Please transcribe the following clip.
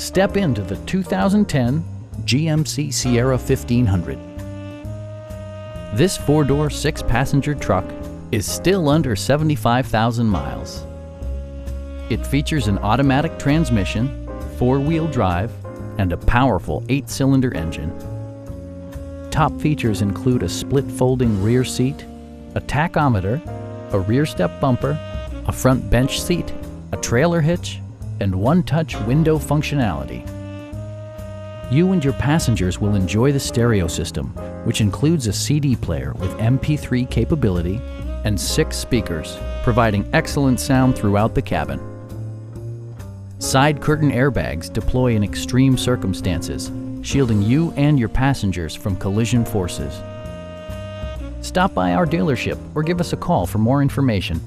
Step into the 2010 GMC Sierra 1500. This four-door, six-passenger truck is still under 75,000 miles. It features an automatic transmission, four-wheel drive, and a powerful 8-cylinder engine. Top features include a split folding rear seat, a tachometer, a rear step bumper, a front bench seat, a trailer hitch, and one-touch window functionality. You and your passengers will enjoy the stereo system, which includes a CD player with MP3 capability and 6 speakers, providing excellent sound throughout the cabin. Side curtain airbags deploy in extreme circumstances, shielding you and your passengers from collision forces. Stop by our dealership or give us a call for more information.